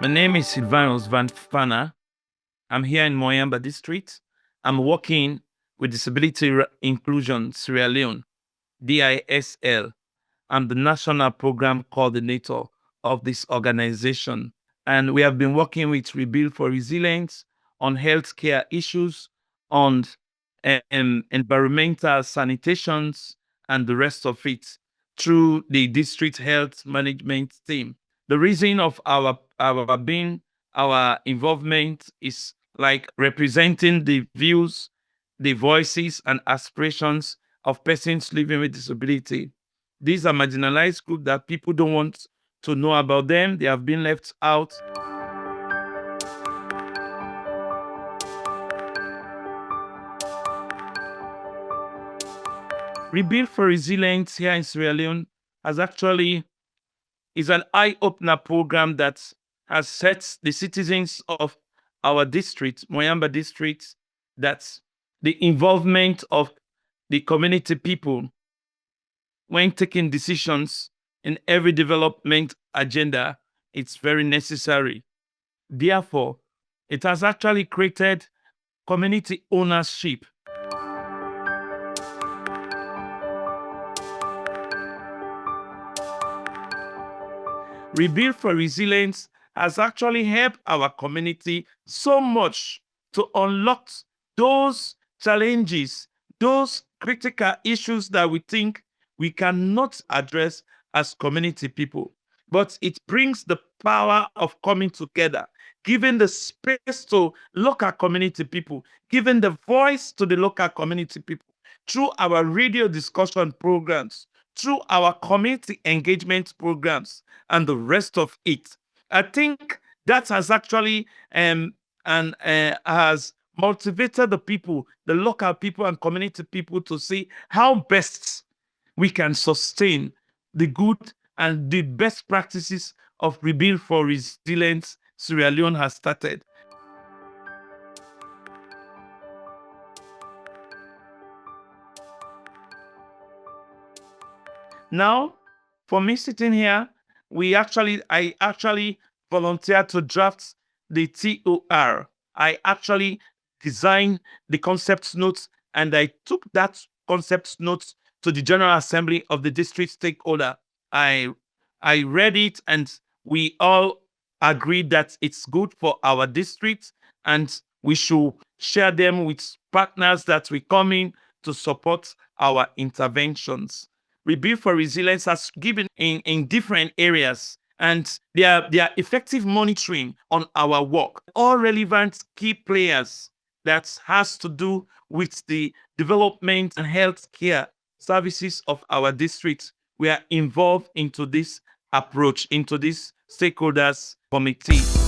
My name is Sylvanus Vann Fannah. I'm here in Moyamba District. I'm working with Disability Inclusion Sierra Leone, DISL. I'm the National Program Coordinator of this organization. And we have been working with Rebuild for Resilience on healthcare issues, on environmental sanitations, and the rest of it through the district health management team. The reason of our involvement is like representing the views, the voices, and aspirations of persons living with disability. These are marginalized groups that people don't want to know about them. They have been left out. Rebuild for Resilience here in Sierra Leone is an eye-opener program that has set the citizens of our district, Moyamba District, that the involvement of the community people when taking decisions in every development agenda, it's very necessary. Therefore, it has actually created community ownership. Rebuild for Resilience has actually helped our community so much to unlock those challenges, those critical issues that we think we cannot address as community people. But it brings the power of coming together, giving the space to local community people, giving the voice to the local community people through our radio discussion programs, through our community engagement programs, and the rest of it. I think that has actually has motivated the people, the local people and community people to see how best we can sustain the good and the best practices of Rebuild for Resilience Sierra Leone has started. Now, for me sitting here, I actually volunteered to draft the TOR. I actually designed the concept notes and I took that concept notes to the General Assembly of the district stakeholder. I I read it and we all agreed that it's good for our district and we should share them with partners that we come in to support our interventions. Rebuild for Resilience has given in different areas and their effective monitoring on our work. All relevant key players that has to do with the development and healthcare services of our district were involved into this approach, into this stakeholders committee.